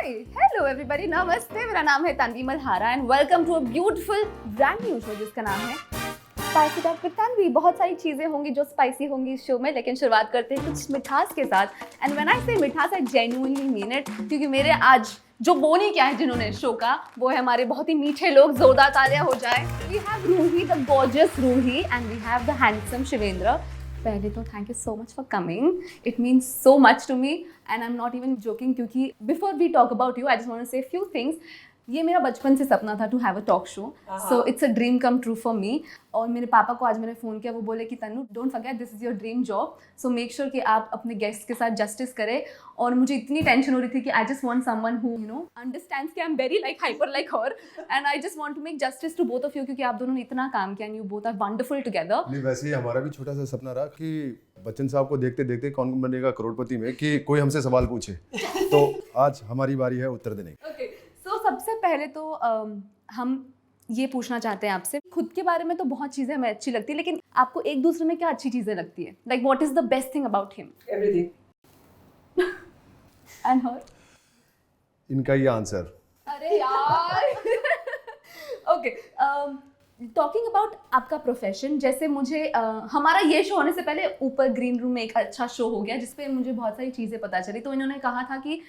Hello everybody, नमस्ते। मेरा नाम है Tanvi Malhara and welcome to a beautiful brand new show जिसका नाम है स्पाइसी टॉक विद तन्वी। बहुत सारी चीज़ें होंगी जो स्पाइसी होंगी इस शो में, लेकिन शुरुआत करते हैं कुछ मिठास के साथ। एंड व्हेन आई से मिठास आई जेन्युइनली मीन इट, क्योंकि मेरे आज जो बोनी क्या है जिन्होंने शो का, वो है हमारे बहुत ही मीठे लोग। जोरदार तालियां हो जाए। We have Ruhi, the gorgeous Ruhi, and we have the handsome Shivendra. पहले तो thank you so much for coming, it means so much to me and I am not even joking, क्योंकि before we talk about you I just want to say few things. ये मेरा बचपन से सपना था to have a talk show, so it's a dream come true for me. और मेरे पापा को आज मैंने फ़ोन किया, वो बोले कि Tannu don't forget this is your dream job, so make sure कि आप अपने गेस्ट के साथ जस्टिस करें। और मुझे इतनी टेंशन हो रही थी कि I just want someone who you know understands कि I am very like hyper like her, and I just want to make justice to both of you, क्योंकि आप दोनों ने इतना काम किया and you both are wonderful together. नहीं, वैसे ही हमारा भी छोटा सा सपना रहा कि बच्चन साहब को देखते देखते कौन बनेगा करोड़पति में, कि कोई हमसे सवाल पूछे। तो आज हमारी बारी है उत्तर देने की। ओके, सो सबसे पहले तो हम ये पूछना चाहते हैं आपसे, खुद के बारे में तो बहुत चीज़ें हमें अच्छी लगती है, लेकिन आपको एक दूसरे में क्या अच्छी चीज़ें लगती है? Like what is the best thing about him? Everything. And her? इनका ये आंसर। अरे यार। ओके, टॉकिंग अबाउट आपका प्रोफेशन, जैसे मुझे हमारा ये शो होने से पहले ऊपर ग्रीन रूम में एक अच्छा शो हो गया जिसपे मुझे बहुत सारी चीज़ें पता चली। तो इन्होंने कहा था कि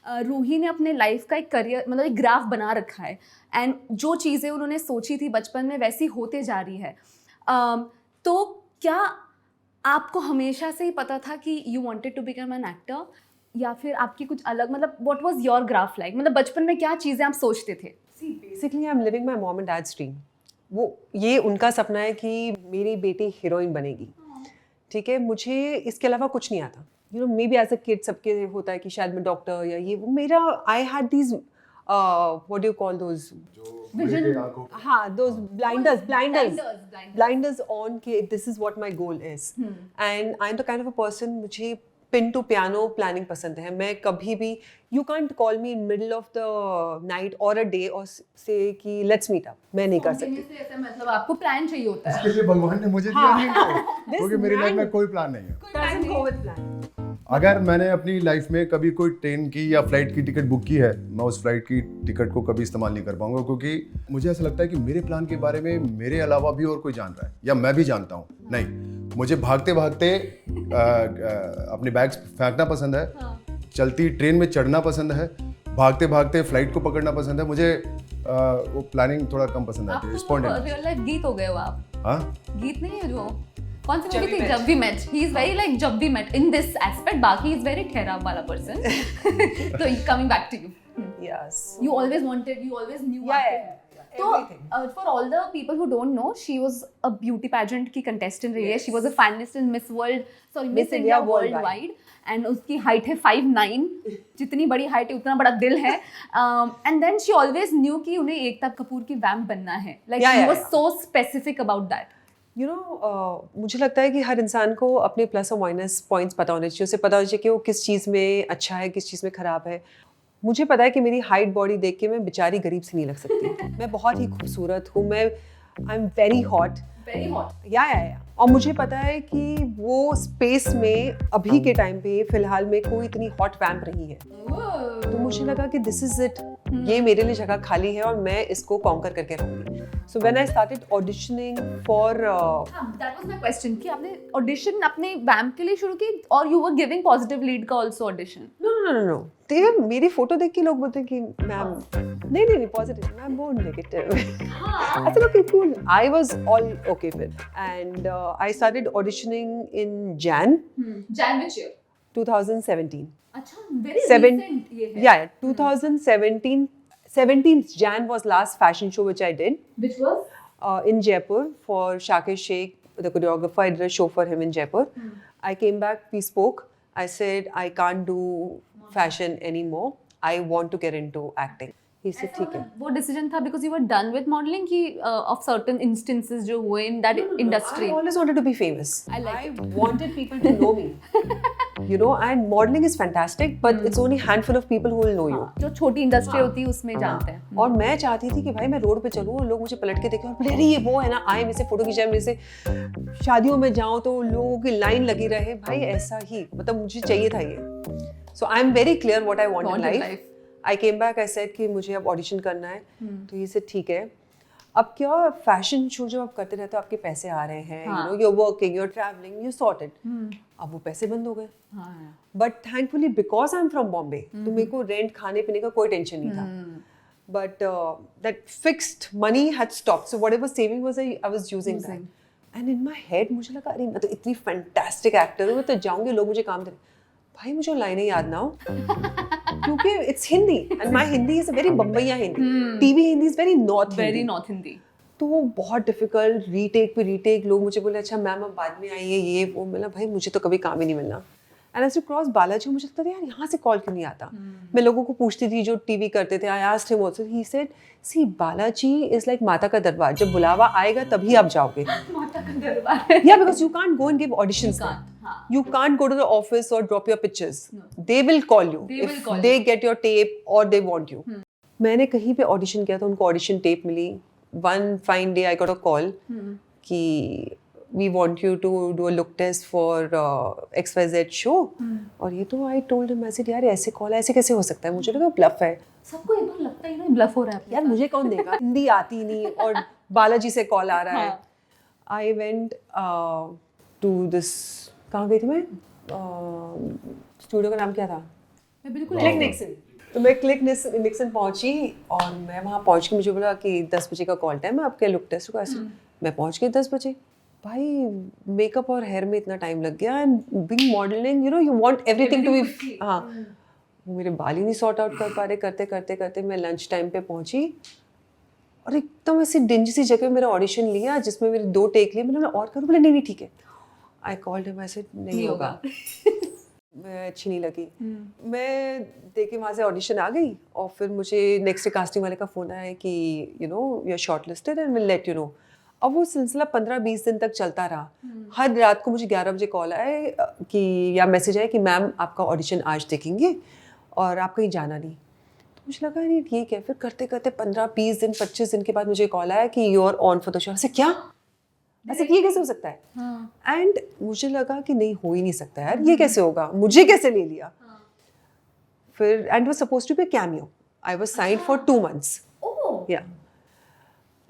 रूही ने अपने लाइफ का एक करियर, मतलब एक ग्राफ बना रखा है, एंड जो चीज़ें उन्होंने सोची थी बचपन में वैसी होते जा रही है। तो क्या आपको हमेशा से ही पता था कि you wanted to become an actor, या फिर आपकी कुछ अलग, मतलब what was your graph like? मतलब बचपन में क्या चीज़ें आप सोचते थे? See, basically I'm living my mom and dad's dream. वो ये उनका सपना है कि मेरी बेटी हीरोइन बनेगी। ठीक है, मुझे इसके अलावा कुछ नहीं आता। You know, maybe as a kid सबके होता है कि शायद मैं डॉक्टर या ये वो। मेरा I had these what do you call those, हाँ, दोज blinders on कि this is what my goal is. And I'm the kind of a person, मुझे पिन टू पियानो प्लानिंग पसंद है। मैं कभी भी, you can't call me in middle of the night और a day और से कि लेट्स मीट अप, मैं नहीं कर सकती। ऐसा मतलब आपको प्लान चाहिए होता है? इसके लिए भगवान ने मुझे दिया नहीं तो, क्योंकि मेरी लाइफ में कोई प्लान नहीं है। Doesn't go with plan. अगर मैंने अपनी लाइफ में कभी कोई ट्रेन की या फ्लाइट की टिकट बुक की है, मैं उस फ्लाइट की टिकट को कभी इस्तेमाल नहीं कर पाऊंगा, क्योंकि मुझे ऐसा लगता है कि मेरे प्लान के बारे में मेरे अलावा भी और कोई जान रहा है, या मैं भी जानता हूँ। नहीं, मुझे भागते भागते अपने बैग्स फेंकना पसंद है, चलती ट्रेन में चढ़ना पसंद है, भागते भागते फ्लाइट को पकड़ना पसंद है। मुझे वो प्लानिंग थोड़ा कम पसंद आती है। स्पॉन्टेनियस रियल लाइफ गीत हो गए हो आप? हाँ, गीत नहीं है जो कौन सी मूवी थी? Jab we met. He is very like Jab we met in this aspect, बाकी इज वेरी ठहराव वाला पर्सन। तो coming back to you, Yes. you always wanted, you always knew Yeah, आपके yeah, हैं। yeah. तो Everything. for all the people who don't know, she was a beauty pageant की contestant रही है। She was a finalist in Miss Miss India India Worldwide, and उसकी height है 5'9", जितनी बड़ी हाइट है उतना बड़ा दिल है। And then she always knew कि उन्हें एकता कपूर की वैम्प बनना है। Like she was so specific about that. You know, मुझे लगता है कि हर इंसान को अपने प्लस और माइनस पॉइंट्स पता होने चाहिए। उसे पता होना चाहिए कि वो किस चीज़ में अच्छा है, किस चीज़ में ख़राब है। मुझे पता है कि मेरी हाइट बॉडी देख के मैं बेचारी गरीब सी नहीं लग सकती। मैं बहुत ही खूबसूरत हूँ, मैं आई am very hot, Very hot. या। और मुझे पता है कि वो स्पेस में अभी के टाइम पे फिलहाल में कोई इतनी हॉट वैम्प नहीं है। तो मुझे लगा कि दिस इज इट, ये मेरे लिए जगह खाली है और मैं इसको कॉन्कर करके रहूंगी। So when I started auditioning for That was my question कि आपने ऑडिशन अपने वैम्प के लिए शुरू की, और you were giving positive lead का आल्सो ऑडिशन? नो, मेरी फोटो देख के लोग बोलते हैं कि मैम नहीं पॉजिटिव, मैम वो negative. I said okay, cool. I was all okay with, and I started auditioning in Jan Jan which year? 2017. अच्छा, very Seven- recent ये है। Yeah, 2017. 17th Jan was last fashion show which I did Which was? in Jaipur for Shakir Sheikh, the choreographer. I did a show for him in Jaipur. I came back, we spoke. I said I can't do fashion anymore. I want to get into acting. He said ठीक है। वो decision था because you were done with modeling कि of certain instances जो हुए in that industry? I always wanted to be famous. I like it. wanted people to know me. You know, and modeling is fantastic, but it's only handful of people who will know you. जो छोटी industry होती है उसमें जानते हैं। और मैं चाहती थी कि भाई मैं रोड पे चलूँ और लोग मुझे पलट के देखें और बोले अरे ये वो है ना, आए मेरे से फोटो खिंचाए, मेरे से शादियों में जाऊँ तो लोगों की लाइन लगी रहे। भाई ऐसा ही, मतलब मुझे चाहिए था ये। So I'm very clear what I want in life. I came back, I said कि मुझे अब ऑडिशन करना है. तो ये से ठीक है. अब क्या फैशन शो जब आप करते रहते हो, आपके पैसे आ रहे हैं, you know, you are working, you are travelling, you sorted. अब वो पैसे बंद हो गए. But thankfully because I am from Bombay, तो मेरे को रेंट खाने पीने का कोई टेंशन नहीं था. But that fixed money had stopped. So whatever saving was, I was using that. And in my head, मुझे लगा अरे मैं तो इतनी fantastic actor हूँ, मैं तो जाऊँगी, लोग मुझे काम दे. भाई मुझे लाइनें याद ना हो, क्योंकि it's Hindi and my Hindi is a very Bambaiya Hindi. TV Hindi is very North Hindi. Very North Hindi. तो वो बहुत डिफिकल्ट, रीटेक पे रीटेक. लोग मुझे बोले अच्छा मैम अब बाद में आइए, ये वो. मिला भाई मुझे तो कभी काम ही नहीं मिलना. And as to cross Balaji, मुझे लगता था यार यहाँ से कॉल क्यों नहीं आता. मैं लोगों को पूछती थी जो टीवी करते थे. I asked him also, he said see Balaji is like माता का दरबार, जब बुलावा आएगा तभी आप जाओगे. माता का दरबार. या because you can't go and give auditions. You can't go to the office or drop your pictures. They will call you if they get your tape or they want you. मैंने कहीं पे ऑडिशन किया था, उनको audition tape milli. One fine day I got a call कि we want you to do a look test for XYZ show. और ये तो I told him, I said यार ऐसे कॉल ऐसे कैसे हो सकता है. मुझे लगा ब्लफ है. सबको एक बार लगता है ना ब्लफ हो रहा है. यार मुझे कौन देगा, हिंदी आती नहीं और बालाजी से कॉल आ रहा है. I went to this, कहाँ गई थी मैं, स्टूडियो का नाम क्या था, मैं बिल्कुल क्लिक निक्सन. तो मैं क्लिक निक्सन पहुंची और मैं वहाँ पहुँच के मुझे बोला कि 10 बजे का कॉल टाइम है आपके लुक टेस्ट को. ऐसे मैं पहुँच गई 10 बजे. भाई मेकअप और हेयर में इतना टाइम लग गया. And being modelling, you know, you want everything to be. हाँ, वो मेरे बाल ही नहीं सॉर्ट आउट कर पा रहे. करते करते करते मैं लंच टाइम पे पहुँची और एकदम ऐसी डिंजी सी जगह मेरा ऑडिशन लिया जिसमें मेरे 2 टेक लिए. मैंने और करूँ, बोले नहीं ठीक है. I called him, I said नहीं होगा. मैं अच्छी नहीं लगी. मैं देखी वहाँ से ऑडिशन आ गई और फिर मुझे नेक्स्ट कास्टिंग वाले का फ़ोन आया कि you know you are shortlisted and will let you know. अब वो सिलसिला 15-20 दिन तक चलता रहा. हर रात को मुझे 11 बजे कॉल आए कि या मैसेज आया कि मैम आपका ऑडिशन आज देखेंगे और आप कहीं जाना नहीं. तो मुझे लगा नहीं ठीक है. फिर करते करते 15-20 दिन 25 दिन के बाद मुझे कॉल आया कि you are on for the show. ऐसे क्या, ऐसे ये कैसे हो सकता है. एंड मुझे लगा कि नहीं हो ही नहीं सकता यार, ये कैसे होगा, मुझे कैसे ले लिया. फिर and was supposed to be cameo. I was signed for 2 months. या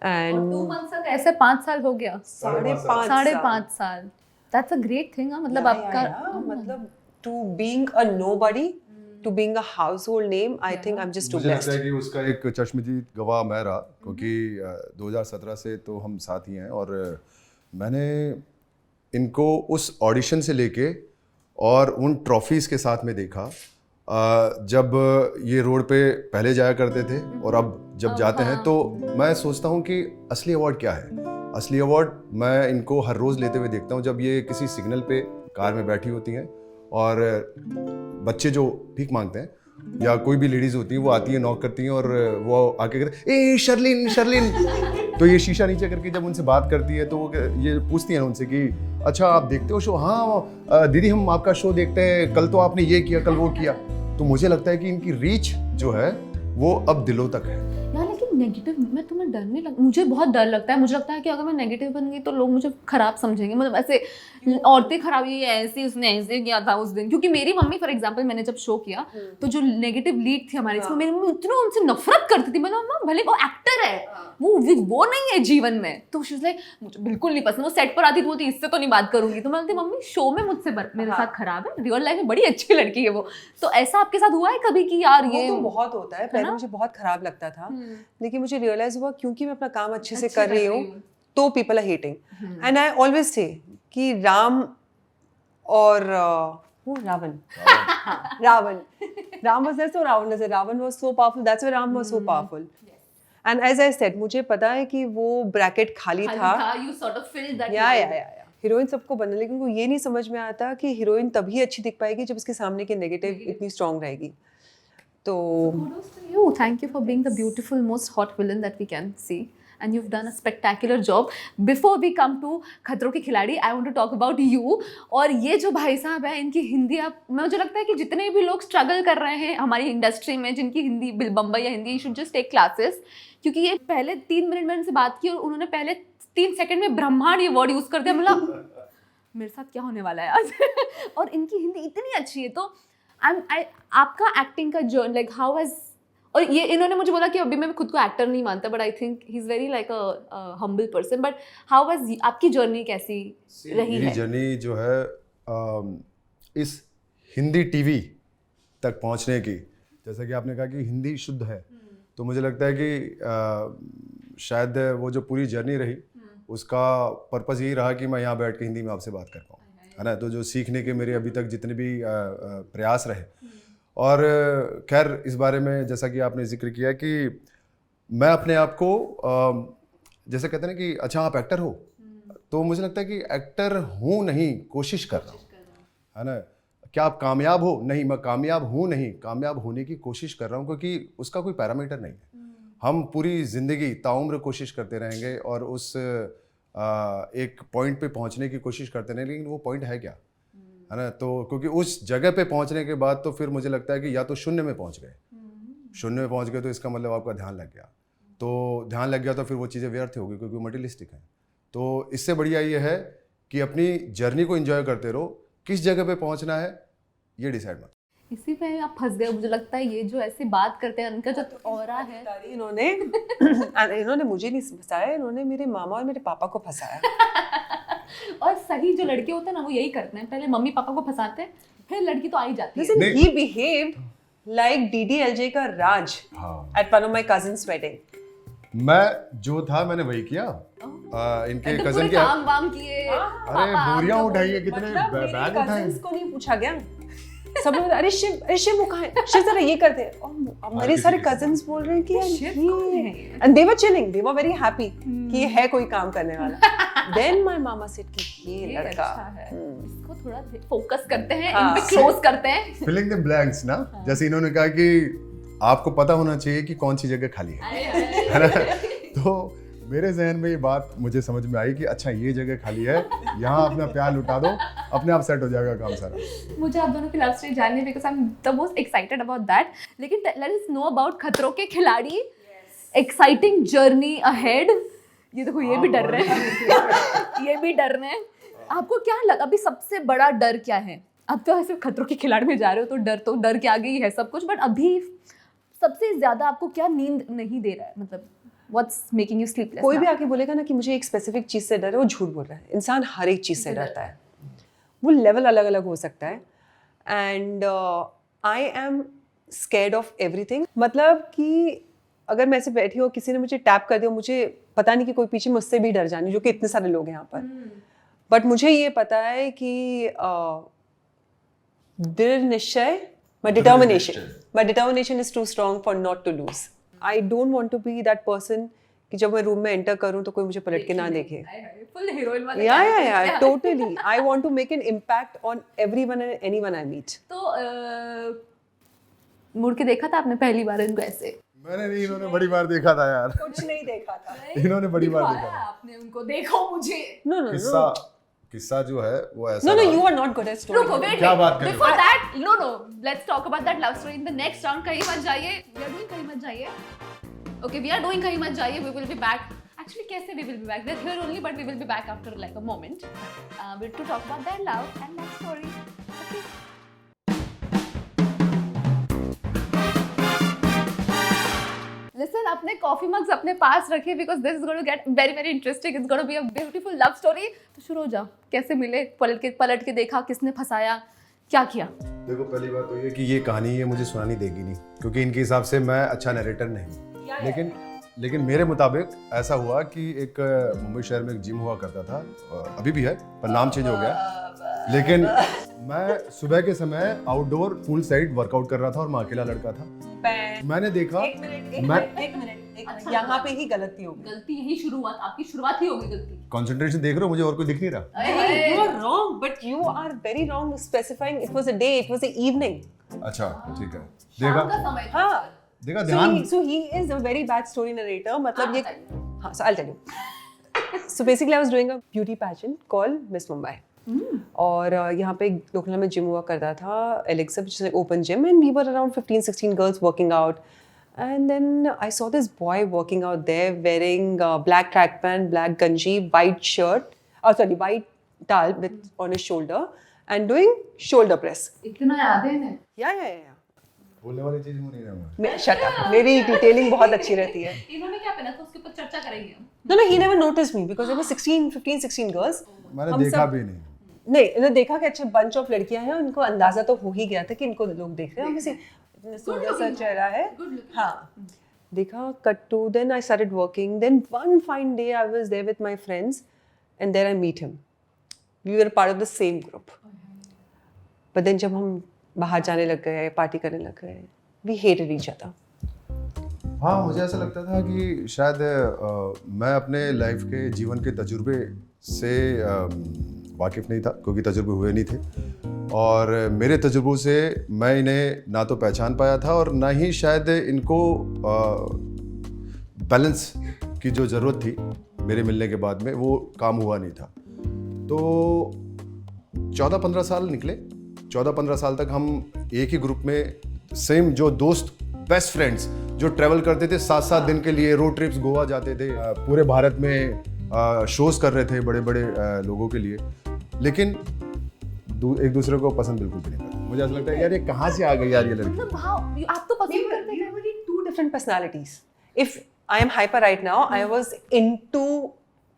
एंड 2 months तक ऐसे 5 साल हो गया. 5.5 साल. That's a great thing. मतलब आपका मतलब to being a nobody to being a household name, I think I am just to मुझे लगता है ब्लेस्ड. कि उसका एक चश्मदीद गवाह मैं रहा, क्योंकि 2017 से तो हम साथ ही हैं और मैंने इनको उस ऑडिशन से लेके और उन ट्रॉफीज़ के साथ में देखा जब ये रोड पे पहले जाया करते थे और अब जब जाते हैं तो मैं सोचता हूँ कि असली अवार्ड क्या है. असली अवार्ड मैं इनको हर रोज़ लेते हुए देखता हूँ जब ये किसी सिग्नल पे कार में बैठी होती हैं और बच्चे जो भीख मांगते हैं या कोई भी लेडीज़ होती हैं वो आती है, नॉक करती हैं और वो आके कहते ए शर्लिन शर्लिन. तो ये शीशा नीचे करके जब उनसे बात करती है तो वो ये पूछती हैं उनसे कि अच्छा आप देखते हो शो. हाँ दीदी हम आपका शो देखते हैं, कल तो आपने ये किया, कल वो किया. तो मुझे लगता है कि इनकी रीच जो है वो अब दिलों तक है. यार लेकिन नेगेटिव में तुम्हें डर नहीं लगता? मुझे बहुत डर लगता है. मुझे लगता है कि अगर मैं नेगेटिव बन गई तो लोग मुझे खराब समझेंगे. मतलब ऐसे औरतें खराब, ये ऐसे उसने ऐसे किया था उस दिन. क्योंकि मेरी मम्मी फॉर एग्जांपल मैंने जब शो किया तो जो नेगेटिव लीड थी हमारे इसमें, मेरी मम्मी इतना उनसे नफरत करती थी. मतलब मम्मा भले वो एक्टर है, वो नहीं है जीवन में. तो शी वाज लाइक मुझे बिल्कुल नहीं पसंद. वो सेट पर आती थी, वो थी इससे तो नहीं बात करूंगी. तो मैं बोलती मम्मी शो में मुझसे मेरे साथ खराब है, रियल लाइफ में बड़ी अच्छी लड़की है वो. तो ऐसा आपके साथ हुआ है कभी कि यार ये वो तो बहुत होता है. पहले मुझे बहुत खराब लगता था, लेकिन मुझे रियलाइज हुआ क्योंकि मैं अपना काम अच्छे से कर रही हूँ तो people are hating. And I always say कि राम और वो Ravan was there, so Ravan was there. Ravan was so powerful, that's why Ram was so powerful. And as I said, मुझे पता है कि वो ब्रैकेट खाली था. You sort of filled that. या हीरोइन सबको बनना, लेकिन उनको ये नहीं समझ में आता कि हीरोइन तभी अच्छी दिख पाएगी जब उसके सामने की नेगेटिव इतनी स्ट्रांग रहेगी. तो kudos to you. Thank you for being the beautiful, most hot villain that we can see. And you've done a spectacular job. Before we come to खतरों के खिलाड़ी, I want to talk about you. और ये जो भाई साहब हैं, इनकी हिंदी आप, मुझे लगता है कि जितने भी लोग स्ट्रगल कर रहे हैं हमारी इंडस्ट्री में, जिनकी हिंदी बम्बई या Hindi, you should just take classes. क्योंकि ये पहले 3 मिनट में उनसे बात की और उन्होंने पहले 3 सेकंड में ब्रह्मांड ये वर्ड यूज़ कर दिया. मतलब मेरे साथ क्या होने वाला है आज. और इनकी हिंदी इतनी अच्छी है. तो आपका एक्टिंग का जर्नी, लाइक हाउ हैज और ये इन्होंने मुझे बोला कि अभी मैं खुद को एक्टर नहीं मानता, but I think he is very like a humble person. But how was आपकी जर्नी कैसी रही मेरी है? जर्नी जो है इस हिंदी टीवी तक पहुंचने की, जैसा कि आपने कहा कि हिंदी शुद्ध है, तो मुझे लगता है कि शायद वो जो पूरी जर्नी रही उसका पर्पस यही रहा कि मैं यहाँ बैठ के हिंदी में आपसे बात कर पाऊँ, है ना. तो जो सीखने के मेरे अभी तक जितने भी प्रयास रहे, और खैर इस बारे में जैसा कि आपने जिक्र किया कि मैं अपने आप को जैसे कहते हैं ना कि अच्छा आप एक्टर हो, तो मुझे लगता है कि एक्टर हूँ नहीं, कोशिश कर रहा हूँ, है ना. क्या आप कामयाब हो? नहीं, मैं कामयाब हूँ नहीं, कामयाब होने की कोशिश कर रहा हूँ, क्योंकि उसका कोई पैरामीटर नहीं है. हम पूरी ज़िंदगी ताउम्र कोशिश करते रहेंगे और उस एक पॉइंट पे पहुँचने की कोशिश करते रहेंगे, लेकिन वो पॉइंट है क्या, है ना. तो क्योंकि उस जगह पे पहुँचने के बाद तो फिर मुझे लगता है कि या तो शून्य में पहुँच गए, शून्य में पहुँच गए तो इसका मतलब आपका ध्यान लग गया, तो ध्यान लग गया तो फिर वो चीज़ें व्यर्थ होगी, क्योंकि मटेरियलिस्टिक हैं. तो इससे बढ़िया ये है कि अपनी जर्नी को एंजॉय करते रहो, किस जगह पे पहुँचना है ये डिसाइड मत. इसी पे आप फंस गए. मुझे लगता है ये जो ऐसी बात करते हैं उनका जो ऑरा है, इन्होंने मुझे नहीं फंसाया, इन्होंने मेरे मामा और मेरे पापा को फंसाया. और सही जो लड़के होते हैं ना वो यही करते हैं, पहले मम्मी पापा को फंसाते हैं, फिर लड़की तो आ ही जाती है. Listen, he behaved like DDLJ का राज at one of my cousin's wedding. मैं जो था मैंने वही किया. इनके तो कजन पूरे के काम वाम किए. अरे बोरियां उठाई है, कितने बैग उठाए. कजिन्स को नहीं पूछा गया. सब लोग अरे शिव वो कहाँ है, शिव जरा ये करते हैं. और मेरे सारे कजिन्स बोल रहे हैं कि शिव कौन है? And they were chilling, they were very happy कि ये है कोई काम करने वाला. देन माय मामा सेड कि ये लड़का अच्छा है, इसको थोड़ा फोकस करते हैं, हाँ. इन पे क्लोज करते हैं. फिलिंग द ब्लैंक्स ना, जैसे इन्होंने कहा कि आपको पता होना चाहिए कि कौन सी जगह खाली है ना. तो मेरे जहन में ये बात मुझे समझ में आई कि अच्छा ये जगह खाली है, यहाँ अपना प्यार लुटा दो, अपने आप सेट हो जाएगा काम सारा. मुझे आप दोनों की लव स्टोरी जाननी है, because I am the most excited about that. लेकिन लेट अस नो अबाउट खतरों के खिलाड़ी, एक्साइटिंग जर्नी अहेड. ये देखो ये भी डर रहे हैं ये भी डर रहे हैं. आपको क्या लगा अभी सबसे बड़ा डर क्या है? अब तो ऐसे खतरों के खिलाड़ी में जा रहे हो तो डर के आगे ही है सब कुछ, बट अभी सबसे ज्यादा आपको क्या नींद नहीं दे रहा है, मतलब व्हाट्स मेकिंग यू स्लीपलेस? कोई भी आके बोलेगा ना कि मुझे एक स्पेसिफिक चीज़ से डर है, वो झूठ बोल रहा है. इंसान हर एक चीज़ से डरता है, वो लेवल अलग अलग हो सकता है. And I am scared of everything. मतलब कि अगर मैं ऐसे बैठी हूँ, किसी ने मुझे टैप कर दिया, मुझे पता नहीं कि कोई पीछे मुझसे भी डर जाने, जो कि इतने सारे लोग हैं यहाँ पर. बट मुझे ये पता है कि दृढ़ निश्चय, my determination is too strong for not to lose. I don't want to be that person कि जब मैं रूम में एंटर करूं तो कोई मुझे पलट के ना देखे. फुल हीरोइन वाला. Yeah, totally. I want to make an impact on everyone and anyone I meet. तो मुड़ के देखा था आपने पहली बार इनको ऐसे? मैंने नहीं, इन्होंने बड़ी बार देखा था यार. कुछ नहीं देखा था. इन्होंने बड़ी बार देखा था. आपने उनको देखो मुझे. No. किस्सा जो है वो ऐसा. No, you are not good at story. रुको, wait. क्या बात कर रहे हो? Before that, no. Let's talk about that love story in the next round. कहीं मत जाइए. We are doing कहीं मत जाइए. Okay, we are doing कहीं मत जाइए. We will be back. Actually, कैसे we will be back? We're here only, but we will be back after like a moment. We're to talk about that love and that story. Okay. Listen, अपने coffee mugs अपने पास रखिए, because this is going to get very very interesting. It's going to be a beautiful love story. तो शुरू हो जाओ. कैसे मिले? पलट के देखा, किसने फंसाया, क्या किया? देखो पहली बात तो ये कि ये कहानी ये मुझे सुनानी देगी नहीं, क्योंकि इनके हिसाब से मैं अच्छा नरेटर नहीं. लेकिन मेरे मुताबिक ऐसा हुआ कि एक मुंबई शहर में एक जिम हुआ करता था, अभी भी है पर नाम चेंज हो गया. लेकिन मैं सुबह के समय आउटडोर पूल साइड वर्कआउट कर रहा था और मैं अकेला लड़का था. मैंने देखा. एक मिनट, यहाँ पे ही गलती हो गई. गलती यही शुरुआत, आपकी शुरुआत ही होगी गलती. कंसंट्रेशन देख रहे हो, मुझे और कोई दिख नहीं रहा. You are wrong, but you are very wrong specifying it was a day, it was a evening. अच्छा ठीक है. शाम देखा का समय था. हाँ. देखा ध्यान. So he is a very bad story narrator. मतलब ये हाँ, so I'll tell you. So basically I was doing a beauty pageant called Miss Mumbai. और यहाँ पे लोकल में जिम हुआ करता था, Alexa, which is an open gym, and we were around 15-16 girls working out. And then I saw this boy working out there wearing black track pant, black ganji, white shirt, white towel on his shoulder and doing shoulder press. इतना याद है इन्हें? Yeah. बोलने वाली चीज मुंह नहीं रहूंगा। शट अप, मेरी डिटेलिंग बहुत अच्छी रहती है। इन्होंने क्या पहना था उसके ऊपर चर्चा करेंगे हम। No, he never noticed me because there were 16 girls. मैंने हम देखा सब- भी नहीं। नहीं, इन्होंने देखा कि अच्छा बंच ऑफ लड़कियां हैं, उनको अंदाजा तो हो ही गया था कि इनको लोग देख रहे हैं, किसी इतना सुंदर सा चेहरा है। हाँ, देखा, cut to, then I started working. Then one fine day I was there with my friends and there I meet him. We were part of the same group. But then जब हम बाहर जाने लग गए, पार्टी करने लग गए, we hated each other. हाँ, मुझे ऐसा लगता था कि शायद मैं अपने लाइफ के जीवन के तजुर्बे से वाकिफ़ नहीं था, क्योंकि तजुर्बे हुए नहीं थे, और मेरे तजुर्बों से मैं इन्हें ना तो पहचान पाया था और ना ही शायद इनको बैलेंस की जो ज़रूरत थी मेरे मिलने के बाद में वो काम हुआ नहीं था। तो 14-15 साल निकले। 14-15 साल तक हम एक ही ग्रुप में, सेम जो दोस्त, बेस्ट फ्रेंड्स जो ट्रैवल करते थे 7-7 दिन के लिए, रोड ट्रिप्स गोवा जाते थे, पूरे भारत में शोज कर रहे थे बड़े बड़े लोगों के लिए, लेकिन एक दूसरे को पसंद बिल्कुल भी नहीं करते। मुझे ऐसा लगता है यार ये कहाँ से आ गई यार ये लड़की। मतलब आप तो पसंद करते थे। We were in two different personalities. If I am hyper right now, I was into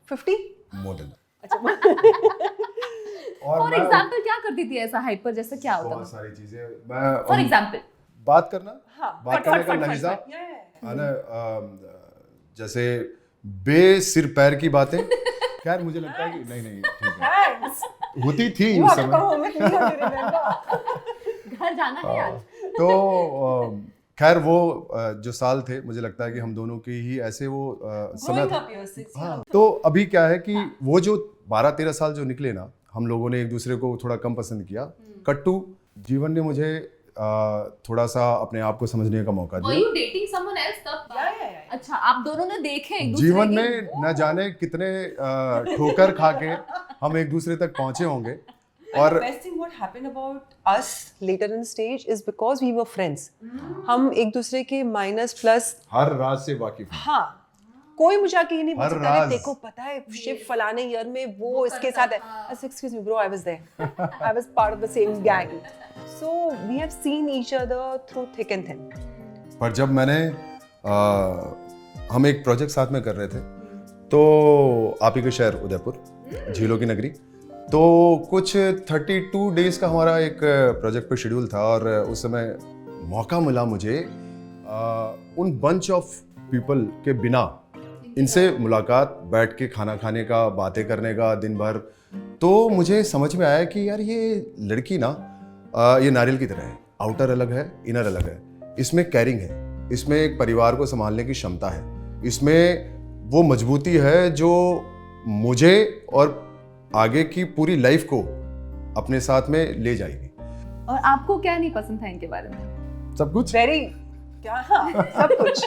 50. Model. For example क्या करती थी ऐसा हाइपर, जैसे क्या होता बहुत था? सारी चीजें मैं फॉर एग्जांपल बात करना, हाँ, बात करने का लहजा Yeah. है ना, जैसे बे सिर पैर की बातें। खैर मुझे लगता है कि नहीं ठीक है, Thanks. होती थी You उस have to come समय। home with me only, remember? घर जाना है आज। तो खैर वो जो साल थे, मुझे लगता है कि हम दोनों की ही ऐसे वो समय Growing था। up years, it's- हाँ, तो अभी क्या है कि वो जो 12-13 साल जो निकले ना, हम लोगों ने एक दूसरे को थोड़ा कम पसंद किया। कट्टू जीवन ने मुझे थोड़ा सा अपने आप को समझने का मौका Were दिया। you dating someone else तब? Yeah. अच्छा, आप दोनों ने देखे एक दूसरे जीवन के? में न जाने कितने ठोकर खा के हम एक दूसरे तक पहुंचे होंगे। और और best thing what happened about us later in stage is because we were friends. हम एक दूसरे के माइनस प्लस, हर राज से वाकिफ हैं। हाँ, कोई मुझे आके ये नहीं बोल हर सकता कि राज। देखो पता है शिव फलाने ईयर में वो इसके साथ है। Excuse me bro, I was there. I was part of the same gang. So we have seen each other through thick and thin. पर जब मैंने हम एक प्रोजेक्ट साथ में कर रहे थे, तो आप ही के शहर उदयपुर, झीलों की नगरी, तो कुछ 32 डेज का हमारा एक प्रोजेक्ट पे शेड्यूल था, और उस समय मौका मिला मुझे उन बंच ऑफ पीपल के बिना इनसे मुलाकात, बैठ के खाना खाने का, बातें करने का दिन भर। तो मुझे समझ में आया कि यार ये लड़की ना ये नारियल की तरह है, आउटर अलग है, इनर अलग है। इसमें कैरिंग है, इसमें एक परिवार को संभालने की क्षमता है, इसमें वो मजबूती है जो मुझे और आगे की पूरी लाइफ को अपने साथ में ले जाएगी। और आपको क्या नहीं पसंद था इनके बारे में? सब कुछ Very क्या, हाँ, सब कुछ।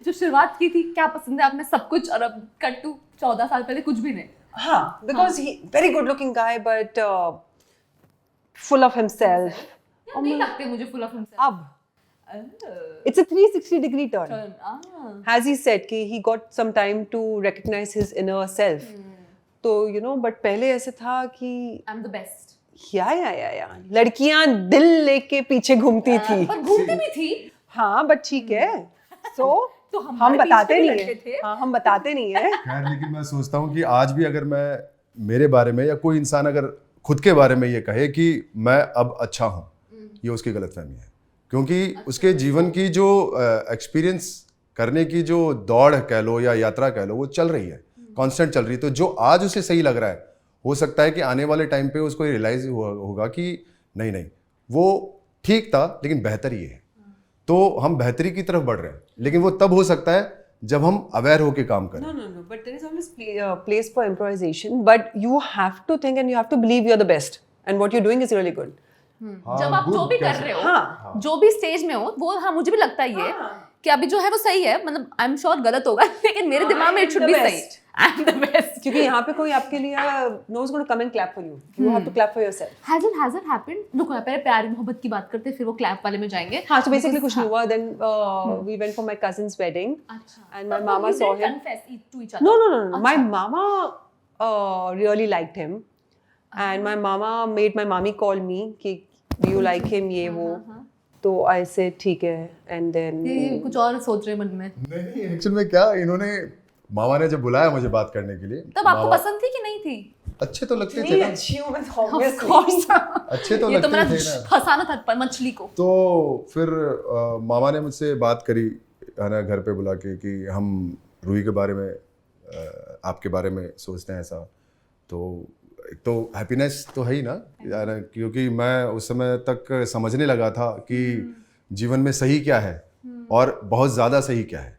जो शुरुआत की थी, क्या पसंद है आपने सब कुछ, और अब कट टू 14 साल पहले कुछ भी नहीं। हाँ, because he very good looking guy but full of himself. नहीं लगते मुझे फुल ऑफ हिमसेल्फ। अब it's a 360 degree turn. As he said कि he got some time to recognize his inner self. तो you know, but पहले ऐसे था कि आई एम द बेस्ट। या लड़कियां दिल लेके पीछे घूमती थी। पर घूमती भी थी। हाँ, बट ठीक है। So तो हम हमारे बताते पीछे भी नहीं लड़के है। थे। हाँ, हम बताते नहीं है। खैर, लेकिन मैं सोचता हूँ कि आज भी अगर मैं मेरे बारे में या कोई इंसान अगर खुद के बारे में ये कहे कि मैं अब अच्छा हूँ, ये उसकी गलतफहमी है, क्योंकि उसके जीवन की जो एक्सपीरियंस करने की जो दौड़ कह लो या यात्रा कह लो, वो चल रही है, कांस्टेंट चल रही है। तो जो आज उसे सही लग रहा है, हो सकता है कि आने वाले टाइम पे उसको रियलाइज होगा कि नहीं वो ठीक था, लेकिन बेहतर ये है। तो हम बेहतरी की तरफ बढ़ रहे हैं, लेकिन वो तब हो सकता है जब हम अवेयर होके काम करें। No, but there is always place for improvisation, but you have to think and you have to believe you're the best and what you're doing is really good. जब आप जो भी कर रहे हो, हाँ। जो भी स्टेज में हो, वो हाँ मुझे भी लगता है ये कि अभी जो है वो सही है। मतलब आई एम श्योर गलत होगा, लेकिन मेरे दिमाग में इट शुड बी सही। I am the best. क्योंकि यहाँ पे कोई आपके लिए no one's going to come and clap for you. You have to clap for yourself. Has it happened? रुको, पहले प्यार मोहब्बत की बात करते हैं, फिर वो क्लैप वाले में जाएंगे। हाँ, so basically कुछ नहीं हुआ. Then we went for my cousin's wedding. अच्छा। And my mama saw him. Confess to each other. No. My mama really liked him. And my mama made my mommy call me कि do you like him, ये वो. तो आई से ठीक है and then ये कुछ और सोच रहे मन में। नहीं एक्चुअल में क्या इन्होंने मामा ने जब बुलाया मुझे बात करने के लिए, तब आपको मामा पसंद थी कि नहीं थी? अच्छे तो लगते थे नहीं ना, अच्छी हूँ मैं तो Of obviously। course। अच्छे तो ये तो लगते मेरा थे ना। फंसाना था पर मछली को। तो फिर मामा ने मुझसे बात करी है ना घर पे बुला के कि हम रूही के बारे में आपके बारे में सोचते हैं ऐसा। तो एक तो हैप्पीनेस तो है ही ना यार, क्योंकि मैं उस समय तक समझने लगा था कि जीवन में सही क्या है और बहुत ज़्यादा सही क्या है।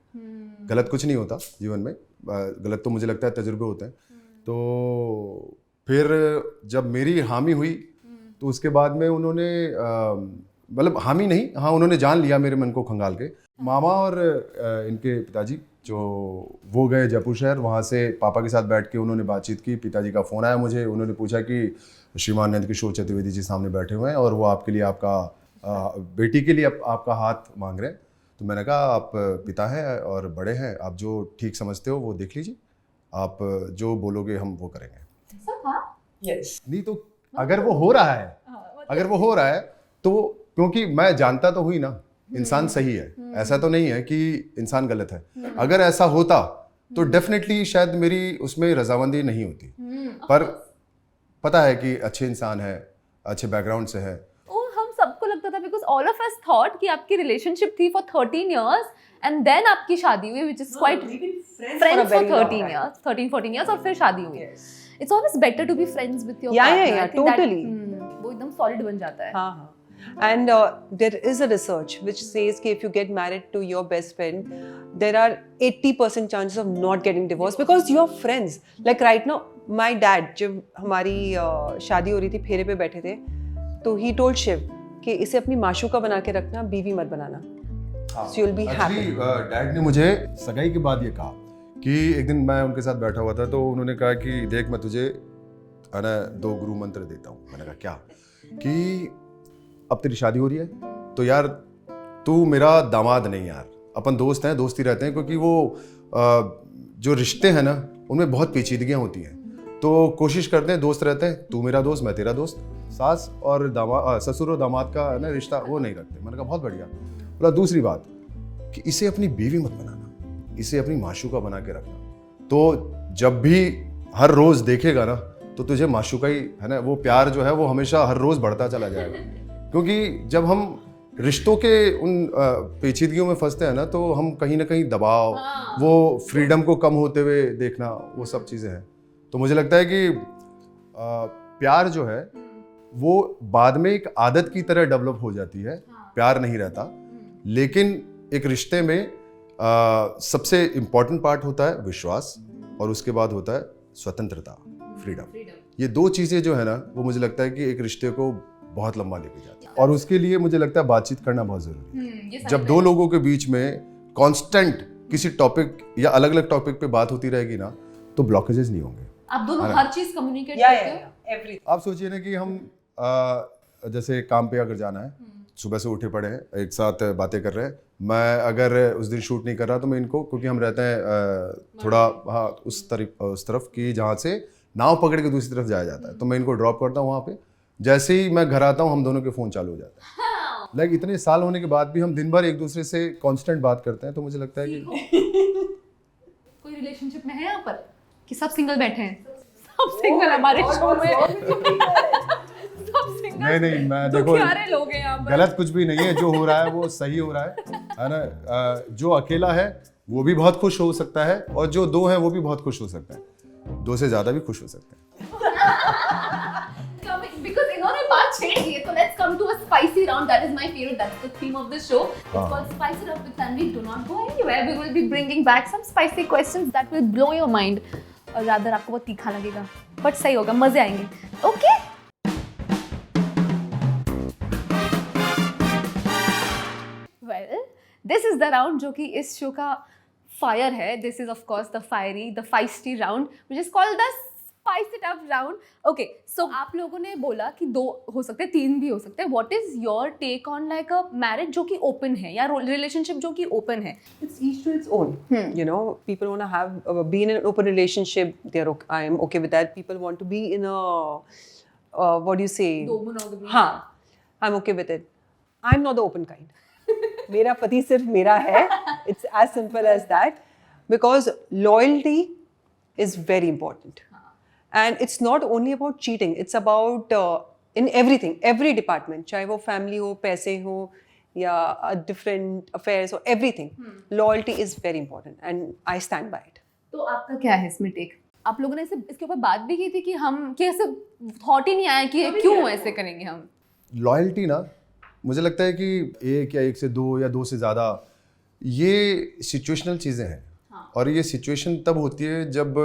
गलत कुछ नहीं होता जीवन में, गलत तो मुझे लगता है तजुर्बे होते हैं। तो फिर जब मेरी हामी हुई तो उसके बाद में उन्होंने मतलब हामी नहीं, हाँ उन्होंने जान लिया मेरे मन को खंगाल के। मामा और इनके पिताजी जो वो गए जयपुर शहर, वहाँ से पापा के साथ बैठ के उन्होंने बातचीत की। पिताजी का फ़ोन आया मुझे, उन्होंने पूछा कि श्रीमान नंद किशोर चतुर्वेदी जी सामने बैठे हुए हैं और वो आपके लिए आपका बेटी के लिए आपका हाथ मांग रहे हैं। तो मैंने कहा आप पिता हैं और बड़े हैं, आप जो ठीक समझते हो वो देख लीजिए, आप जो बोलोगे हम वो करेंगे। ऐसा था? यस नहीं तो अगर वो हो रहा है, अगर वो हो रहा है तो क्योंकि मैं जानता तो हुई ना इंसान सही है, ऐसा तो नहीं है कि इंसान गलत है। अगर ऐसा होता तो डेफिनेटली शायद मेरी उसमें रजामंदी नहीं होती, पर पता है कि अच्छे इंसान है, अच्छे बैकग्राउंड से है। ओ हम सबको लगता था because all of us thought कि आपकी रिलेशनशिप थी फॉर 13 इयर्स एंड देन आपकी शादी हुई which is quite friends for 13 years 13-14 years और फिर शादी हुई। It's always better to be friends with your Yeah, totally। वो एकदम सॉलिड बन जाता है। हाँ and there is a research which says कि if you get married to your best friend there are 80% chances of not getting divorced because you are friends। like right now my dad जब हमारी शादी हो रही थी फेरे पे बैठे थे तो he told शिव कि इसे अपनी माशूका बना के रखना, बीवी मत बनाना। so you'll be happy। Actually dad ने मुझे सगाई के बाद ये कहा कि एक दिन मैं उनके साथ बैठा हुआ था तो उन्होंने कहा कि देख मैं तुझे है ना 2 गुरु मंत्र देता हूँ। मैंने कहा क्या? कि अब तेरी शादी हो रही है तो यार तू मेरा दामाद नहीं यार, अपन दोस्त हैं, दोस्ती रहते हैं, क्योंकि वो जो रिश्ते हैं ना उनमें बहुत पेचीदगियाँ होती हैं। तो कोशिश करते हैं दोस्त रहते हैं, तू मेरा दोस्त मैं तेरा दोस्त। सास और दामाद, ससुर और दामाद का है ना रिश्ता वो नहीं रखते। मैंने कहा बहुत बढ़िया। बोला दूसरी बात कि इसे अपनी बीवी मत बनाना, इसे अपनी माशूका बना के रखना। तो जब भी हर रोज देखेगा ना तो तुझे माशूका ही है ना, वो प्यार जो है वो हमेशा हर रोज बढ़ता चला जाएगा। क्योंकि जब हम रिश्तों के उन पेचीदगियों में फंसते हैं ना तो हम कहीं ना कहीं दबाव, वो फ्रीडम को कम होते हुए देखना, वो सब चीज़ें हैं। तो मुझे लगता है कि प्यार जो है वो बाद में एक आदत की तरह डेवलप हो जाती है, प्यार नहीं रहता। लेकिन एक रिश्ते में सबसे इम्पॉर्टेंट पार्ट होता है विश्वास और उसके बाद होता है स्वतंत्रता, फ्रीडम। ये 2 चीज़ें जो है ना वो मुझे लगता है कि एक रिश्ते को बहुत लंबा लेके जाती है और उसके लिए मुझे लगता है बातचीत करना बहुत जरूरी है। जब 2 लोगों के बीच में कांस्टेंट किसी टॉपिक या अलग अलग टॉपिक पे बात होती रहेगी ना तो ब्लॉकेजेस नहीं होंगे। आप दोनों हर चीज कम्युनिकेट करते हो? everything। आप सोचिए ना कि हम जैसे काम पे अगर जाना है, सुबह से उठे पड़े हैं, एक साथ बातें कर रहे हैं। मैं अगर उस दिन शूट नहीं कर रहा तो मैं इनको, क्योंकि हम रहते हैं थोड़ा हाँ उस तरफ की जहाँ से नाव पकड़ के दूसरी तरफ जाया जाता है, तो मैं इनको ड्रॉप करता हूँ वहाँ पे। जैसे ही मैं घर आता हूँ हम दोनों के फ़ोन चालू हो जाते हैं। लाइक इतने साल होने के बाद भी हम दिन भर एक दूसरे से कांस्टेंट बात करते हैं। तो मुझे लगता है कि कोई रिलेशनशिप में है यहाँ पर कि सब सिंगल बैठे हैं? सब सिंगल हमारे शो में सब सिंगल नहीं मैं देखो दुखियारे लोग हैं यहाँ पर। गलत कुछ भी नहीं है, जो हो रहा है वो सही हो रहा है ना। जो अकेला है वो भी बहुत खुश हो सकता है और जो 2 है वो भी बहुत खुश हो सकता है, 2 से ज़्यादा भी खुश हो सकते हैं। Because इन्होंने बात छेड़ दी है, तो let's come to a spicy round. That is my favorite. That's the theme of this show. It's called Spice It Up with Tanvi. Do not go anywhere. We will be bringing back some spicy questions that will blow your mind. और rather आपको बहुत तीखा लगेगा, but सही होगा, मजे आएंगे. Okay? Well, this is the round जो कि इस शो का फायर है. This is of course the fiery, the feisty round, which is called the Spice It Up round. Okay, so आप लोगों ने बोला कि 2 हो सकते हैं, 3 भी हो सकते हैं. What is your take on like a marriage जो कि open है या relationship जो कि open है? It's each to its own. You know, people want to have be in an open relationship. I am okay with that. People want to be in a what do you say? दो monogamy. हाँ, I'm okay with it. I am not the open kind. मेरा पति सिर्फ मेरा है. It's as simple as that. Because loyalty is very important. And it's not only about cheating, it's about in everything, every department, चाहे वो family हो, पैसे हो, या डिफरेंट अफेयर्स हो, everything. Loyalty is very important and I stand by it. तो आपका क्या है इसमें टेक? आप लोगों ने इसके ऊपर बात भी की थी कि हम कि ऐसे थॉट ही नहीं आया कि क्यों ऐसे करेंगे हम? लॉयल्टी ना, मुझे लगता है कि एक या एक से दो या दो से ज़्यादा, ये सिचुएशनल चीज़ें हैं. हाँ. और ये सिचुएशन तब होती है जब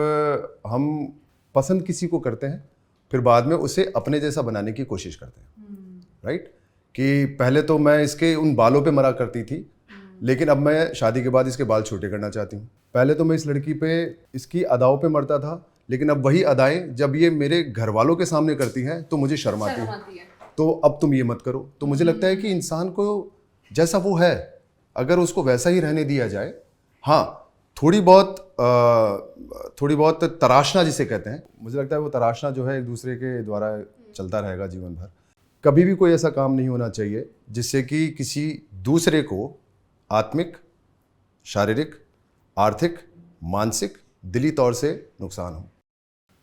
हम पसंद किसी को करते हैं, फिर बाद में उसे अपने जैसा बनाने की कोशिश करते हैं. राइट? कि पहले तो मैं इसके उन बालों पे मरा करती थी, लेकिन अब मैं शादी के बाद इसके बाल छोटे करना चाहती हूँ. पहले तो मैं इस लड़की पे इसकी अदाओं पे मरता था, लेकिन अब वही अदाएं जब ये मेरे घर वालों के सामने करती हैं तो मुझे शर्म आती है. तो अब तुम ये मत करो. तो मुझे लगता है कि इंसान को जैसा वो है, अगर उसको वैसा ही रहने दिया जाए. हाँ, थोड़ी बहुत तराशना जिसे कहते हैं, मुझे लगता है वो तराशना जो है एक दूसरे के द्वारा चलता रहेगा जीवन भर. कभी भी कोई ऐसा काम नहीं होना चाहिए जिससे कि किसी दूसरे को आत्मिक, शारीरिक, आर्थिक, मानसिक, दिली तौर से नुकसान हो.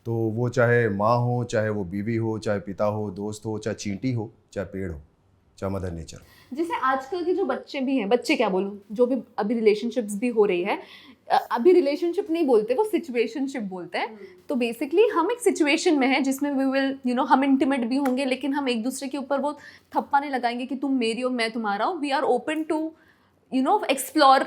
तो वो चाहे माँ हो, चाहे वो बीवी हो, चाहे पिता हो, दोस्त हो, चाहे चींटी हो, चाहे पेड़ हो, चाहे मदर नेचर. जैसे आजकल के जो बच्चे भी हैं, बच्चे क्या बोलूं, जो भी अभी रिलेशनशिप्स भी हो रही है, अभी रिलेशनशिप नहीं बोलते, वो सिचुएशनशिप बोलते हैं. तो बेसिकली हम एक सिचुएशन में है जिसमें वी विल हम इंटीमेट भी होंगे, लेकिन हम एक दूसरे के ऊपर वो थप्पा नहीं लगाएंगे कि तुम मेरी हो मैं तुम्हारा हूँ. We are open to explore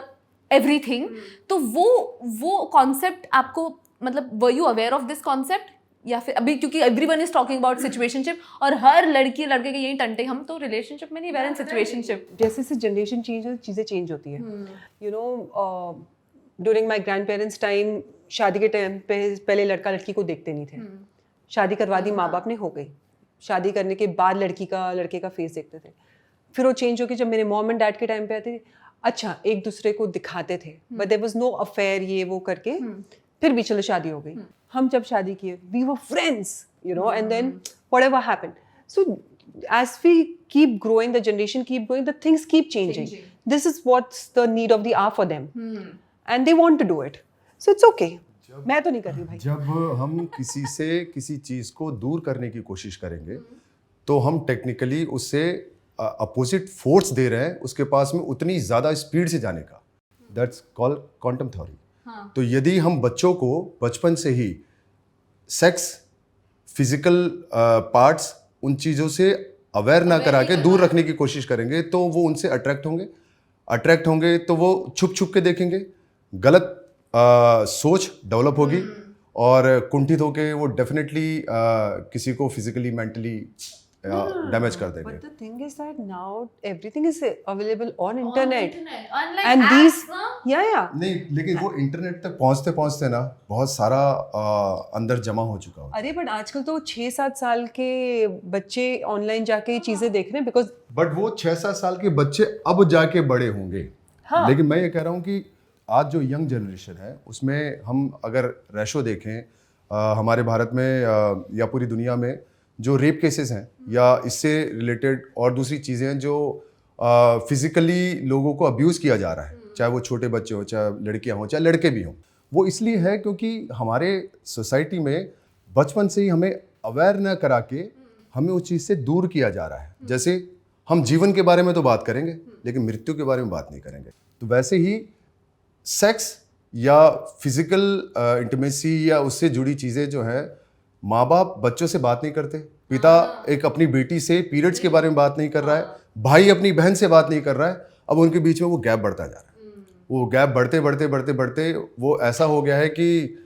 everything. तो वो कॉन्सेप्ट आपको, मतलब were you aware of this concept? या फिर अभी क्योंकि everyone is talking about situationship और हर लड़की लड़के के यही टंटे, हम तो रिलेशनशिप में नहीं, वेर इन सिचुएशनशिप. जैसे जैसे जनरेशन चेंज होती है, चीज़ें चेंज होती है. You know, during my grand parents time, शादी के टाइम पे पहले लड़का लड़की को देखते नहीं थे. शादी करवा दी माँ बाप ने, हो गई. शादी करने के बाद लड़के का फेस देखते थे. फिर वो चेंज होकर जब मेरे मॉम एंड डैड के टाइम पे आते थे, अच्छा एक दूसरे को दिखाते थे, but there was no affair, ये वो करके फिर भी चलो शादी हो गई. हम जब शादी किए, we were friends, and then whatever happened. So as we keep growing, the generation keep growing, the things keep changing. This is what's the need of the hour for them. And they want to do it. So it's okay. मैं तो नहीं कर रही भाई. जब हम किसी से किसी चीज़ को दूर करने की कोशिश करेंगे, तो हम टेक्निकली उससे अपोजिट फोर्स दे रहे हैं उसके पास में उतनी ज़्यादा स्पीड से जाने का. That's called quantum theory. तो यदि हम बच्चों को बचपन से ही सेक्स, फिजिकल पार्ट्स, उन चीज़ों से अवेयर ना करा के दूर रखने की कोशिश करेंगे, तो वो उनसे अट्रैक्ट होंगे तो वो छुप छुप के देखेंगे, गलत सोच डेवलप होगी और कुंठित होके वो डेफिनेटली किसी को फिजिकली, मेंटली डैमेज कर देंगे. But the thing is that now everything is available on internet. Unlike And apps, these, ना? yeah. नहीं, लेकिन वो इंटरनेट तक पहुंचते पहुंचते ना बहुत सारा अंदर जमा हो चुका हो. अरे बट आजकल तो 6-7 साल के बच्चे ऑनलाइन जाके चीजें देख रहे हैं, बिकॉज बट वो 6-7 साल के बच्चे अब जाके बड़े होंगे. हाँ. लेकिन मैं ये कह रहा हूँ कि आज जो यंग जनरेशन है उसमें हम अगर रेशो देखें, हमारे भारत में या पूरी दुनिया में जो रेप केसेस हैं या इससे रिलेटेड और दूसरी चीज़ें हैं जो फिजिकली लोगों को अब्यूज़ किया जा रहा है, चाहे वो छोटे बच्चे हों, चाहे लड़कियां हों, चाहे लड़के भी हों, वो इसलिए है क्योंकि हमारे सोसाइटी में बचपन से ही हमें अवेयर न करा के हमें उस चीज़ से दूर किया जा रहा है. जैसे हम जीवन के बारे में तो बात करेंगे लेकिन मृत्यु के बारे में बात नहीं करेंगे. तो वैसे ही सेक्स या फिजिकल इंटीमेसी या उससे जुड़ी चीज़ें जो है, माँ बाप बच्चों से बात नहीं करते, पिता एक अपनी बेटी से पीरियड्स के बारे में बात नहीं कर रहा है, भाई अपनी बहन से बात नहीं कर रहा है. अब उनके बीच में वो गैप बढ़ता जा रहा है. वो गैप बढ़ते वो ऐसा हो गया है कि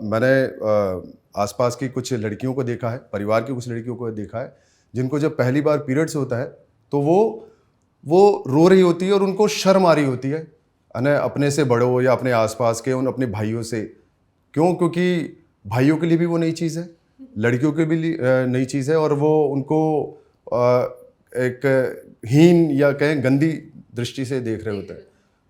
मैंने आसपास की कुछ लड़कियों को देखा है, परिवार की कुछ लड़कियों को देखा है, जिनको जब पहली बार पीरियड्स होता है तो वो रो रही होती है और उनको शर्म आ रही होती है अपने से बड़ों या अपने आसपास के उन अपने भाइयों से. क्यों? क्योंकि भाइयों के लिए भी वो नई चीज़ है, लड़कियों के भी नई चीज़ है और वो उनको एक हीन या कहें गंदी दृष्टि से देख रहे होते हैं.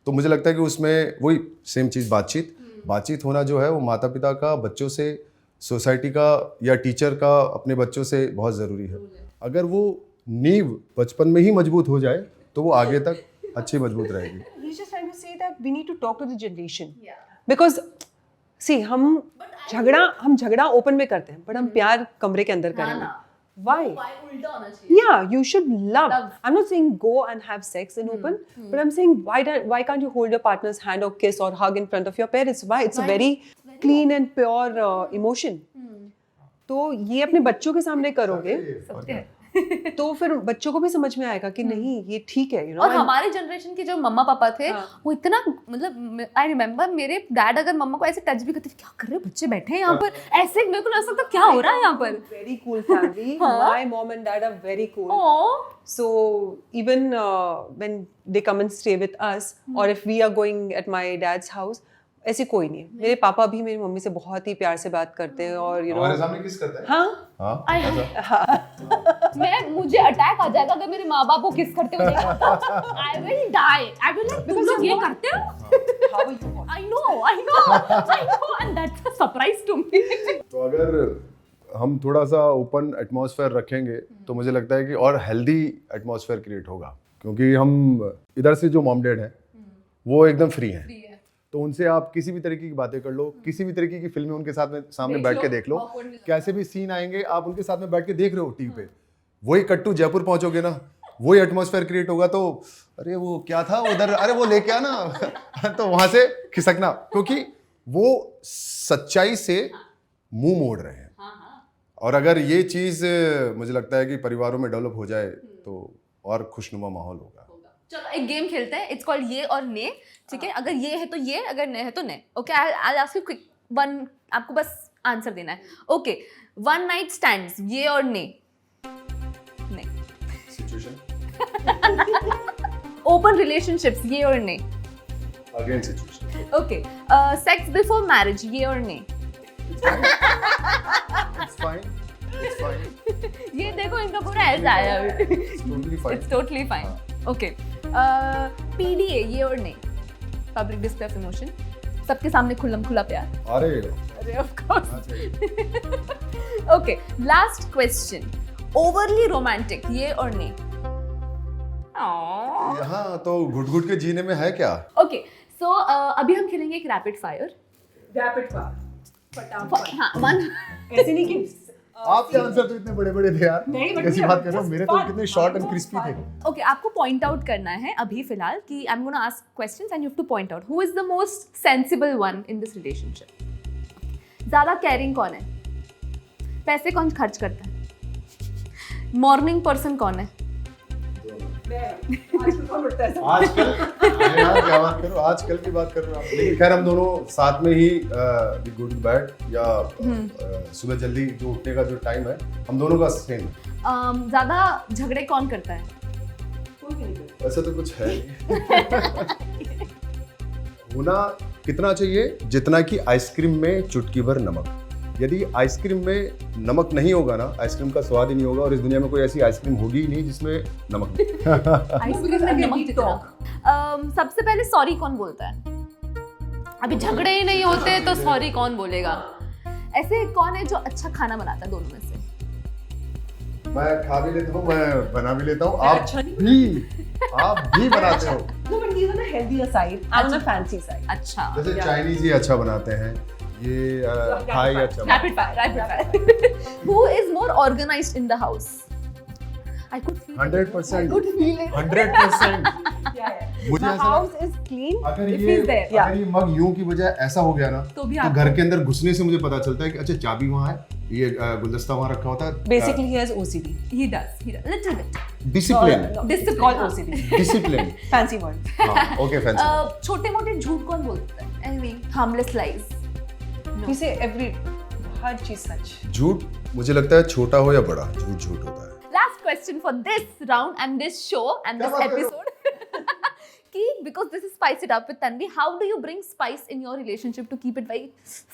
तो मुझे लगता है कि उसमें वही सेम चीज़ बातचीत होना जो है वो माता पिता का बच्चों से, सोसाइटी का या टीचर का अपने बच्चों से बहुत ज़रूरी है. अगर वो नींव बचपन में ही मजबूत हो जाए तो वो आगे तक अच्छी मजबूत रहेगी. He's just trying to say that we need to talk to the generation. Because see, हम झगड़ा ओपन में करते हैं, but हम प्यार कमरे के अंदर करेंगे. Why? उल्टा होना चाहिए. Yeah, you should love. I'm not saying go and have sex in open, but I'm saying why can't you hold your partner's hand or kiss or hug in front of your parents? Why? It's a very clean and pure emotion. तो ये अपने बच्चों के सामने करोगे तो फिर बच्चों को भी समझ में आएगा कि नहीं ये ठीक है, you know. और हमारे जनरेशन के जो मम्मा पापा थे वो इतना मतलब आई रिमेम्बर मेरे डैड अगर मम्मा को ऐसे टच भी करते थे, क्या कर रहे हो बच्चे बैठे हैं यहाँ पर, ऐसे मेरे को लगता था क्या हो रहा है यहाँ पर. Very cool family. My mom and dad are very cool. Oh. So even when they come and stay with us, or if we are going at my dad's house, ऐसे कोई नहीं है. मेरे पापा भी मेरी मम्मी से बहुत ही प्यार से बात करते हैं और you know. हमारे सामने किस करते हैं? हाँ. मुझे अटैक आ जाएगा अगर मेरे माँ बाप को किस करते हुए देखा तो I will die. I will like तुम लोग ये करते हो? How are you? I know and that's a surprise to me. तो अगर हम थोड़ा सा ओपन एटमॉस्फेयर रखेंगे तो मुझे लगता है कि और हेल्दी एटमॉस्फेयर क्रिएट होगा, क्योंकि हम इधर से जो मॉम डैड हैं वो एकदम फ्री हैं. तो उनसे आप किसी भी तरीके की बातें कर लो, किसी भी तरीके की फिल्में उनके साथ में सामने बैठ के देख लो, कैसे भी सीन आएंगे आप उनके साथ में बैठ के देख रहे हो टीवी पे, वही कट्टू जयपुर पहुंचोगे ना वही एटमॉस्फेयर क्रिएट होगा. तो अरे वो क्या था उधर, अरे वो लेके आना तो वहां से खिसकना, क्योंकि वो सच्चाई से मुंह मोड़ रहे हैं. और अगर ये चीज मुझे लगता है कि परिवारों में डेवलप हो जाए तो और खुशनुमा माहौल होगा. चलो एक गेम खेलते हैं. इट्स कॉल्ड ये और ने. ठीक है, अगर ये है तो ये, अगर ने है तो ने. Okay, I ask you quick one, आपको बस आंसर देना है. ओके, वन नाइट स्टैंड्स, ये और ने. ने. सिचुएशन. ओपन रिलेशनशिप्स, ये और ने. Again situation. Okay, sex before marriage, ये और ने. It's fine. It's fine. ये देखो इनका पूरा ऐसा आया. It's totally fine. It's totally fine. Okay. PDA, ये और नहीं. Public display of emotion. सबके सामने खुल्लम खुला प्यार. अरे of course. Okay. Last question. Overly romantic, ये और नहीं. Aww. यहाँ तो घुट घुट के जीने में है क्या? Okay. So अभी हम खेलेंगे एक rapid fire. Rapid fire. हाँ, one. ऐसे नहीं कि आपके आंसर तो इतने बड़े बड़े थे यार. नहीं, but कैसी we बात are कर रहे हो? just मेरे तो fun. कितने शॉर्ट एंड क्रिस्पी थे. Okay, आपको पॉइंट आउट करना है अभी फिलहाल कि I am gonna ask questions and you have two point out who is the most sensible one in this relationship. ज्यादा केयरिंग कौन है? पैसे कौन खर्च करता है? मॉर्निंग पर्सन कौन है? आजकल अरे यार क्या बात कर रहे हो? आजकल की बात कर रहे हो आप. लेकिन खैर हम दोनों साथ में ही गुड बैड या सुबह जल्दी जो उठने का जो टाइम है हम दोनों का सेम है. ज्यादा झगड़े कौन करता है? ऐसा तो कुछ है नहीं. होना कितना चाहिए? जितना कि आइसक्रीम में चुटकी भर नमक. यदि आइसक्रीम में नमक नहीं होगा ना, आइसक्रीम का स्वाद ही नहीं होगा, और इस दुनिया में कोई ऐसी आइसक्रीम होगी ही नहीं जिसमें नमक नहीं. आइसक्रीम में नमक जितना. सबसे पहले सॉरी कौन बोलता है? अभी झगड़े ही नहीं होते तो सॉरी कौन बोलेगा? ऐसे कौन है जो अच्छा खाना बनाता है दोनों में से? मैं खा भी लेता हूँ, मैं बना भी लेता हूँ. अच्छा आप भी बनाते हो. No, but he's on a healthier side. I'm on a fancy side. अच्छा. जैसे चाइनीज ही अच्छा बनाते हैं, ये थाई अच्छा. Rapid fire. Who is more organized in the house? I could feel 100%. I could feel it. 100%. Yeah. मुझे The ऐसा house is clean. अगर if ये he's there. Yeah. अगर ये मग यूं की बजाय ऐसा हो गया ना तो भी तो आपको- घर के अंदर घुसने से मुझे पता चलता है कि अच्छा चाबी वहाँ है, ये गुलदस्ता वहाँ रखा होता है. Basically, he has OCD. He does. Little bit. Discipline. No, Discipline. it's called OCD. Discipline. Fancy word. हाँ, ओके फैंसी. छोटे मोटे झूठ कौन बोलता है? I mean, harmless lies. No. We say हर चीज सच. झूठ मुझे लगता है छोटा हो या बड़ा, झूठ झूठ होता है. Last question for this round and this show and क्या this बात कर रहे हो? episode. कि because this is Spice It Up with Tanvi, how do you bring spice in your relationship to keep it very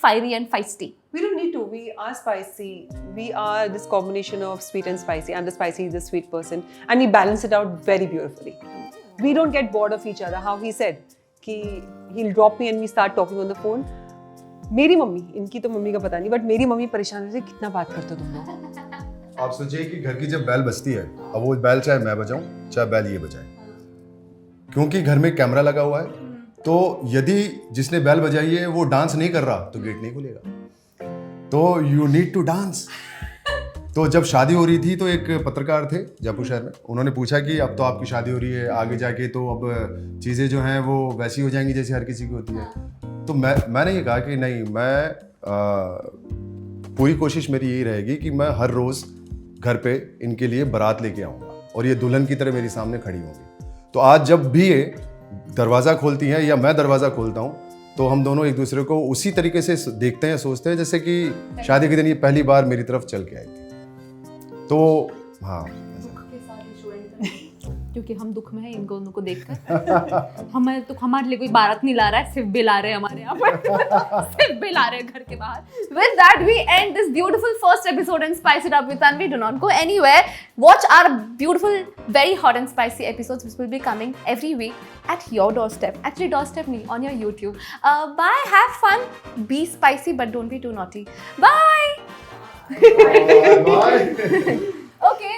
fiery and feisty? We don't need to. We are spicy. We are this combination of sweet and spicy. I'm the spicy, he's the sweet person. And we balance it out very beautifully. We don't get bored of each other. How he said, कि he'll drop me and we start talking on the phone. मेरी mummy, इनकी तो mummy का पता नहीं, but मेरी mummy परेशान होती है, कितना बात करते हो तुम लोग? आप सोचिए कि घर की जब बैल बजती है, अब वो बैल चाहे मैं बजाऊं चाहे बैल ये बजाए, क्योंकि घर में कैमरा लगा हुआ है, तो यदि जिसने बैल बजाई है वो डांस नहीं कर रहा तो गेट नहीं खुलेगा, तो यू नीड टू डांस। तो जब शादी हो रही थी तो एक पत्रकार थे जयपुर शहर में, उन्होंने पूछा कि अब तो आपकी शादी हो रही है, आगे जाके तो अब चीज़ें जो हैं वो वैसी हो जाएंगी जैसे हर किसी की होती है। तो मैंने ये कहा कि नहीं, मैं पूरी कोशिश मेरी यही रहेगी कि मैं हर रोज़ घर पे इनके लिए बारात लेके आऊँगा और ये दुल्हन की तरह मेरे सामने खड़ी होंगी। तो आज जब भी ये दरवाज़ा खोलती हैं या मैं दरवाज़ा खोलता हूँ तो हम दोनों एक दूसरे को उसी तरीके से देखते हैं, सोचते हैं जैसे कि शादी के दिन ये पहली बार मेरी तरफ चल के आई थी। तो हाँ, क्योंकि हम दुख में हैं इन दोनों को देखकर। हमारे लिए कोई बारात नहीं ला रहा है, सिर्फ बिल आ रहे हैं हमारे यहाँ पर। सिर्फ बिल आ रहे हैं घर के बाहर। With that we end this beautiful first episode and spice it up with Tanvi. Do not go anywhere. Watch our beautiful, very hot and spicy episodes which will be coming every week at your doorstep. Actually doorstep nahi, on your YouTube. Bye. Have fun. Be spicy but don't be too naughty. Bye. Okay.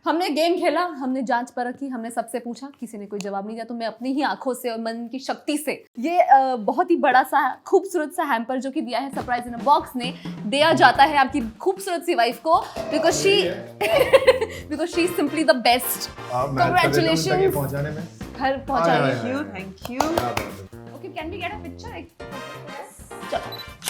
हमने game खेला, हमने जांच परख की, हमने सबसे पूछा, किसी ने कोई जवाब नहीं दिया, तो मैं अपनी ही आंखों से और मन की शक्ति से ये बहुत ही बड़ा सा खूबसूरत सा हैम्पर जो कि दिया है सरप्राइज इन अ बॉक्स ने, दिया जाता है आपकी खूबसूरत सी वाइफ को, because she is simply the best. Congratulations पहुंचाने में, घर पहुंचाने। Thank you. Okay, can we get a picture? चलो।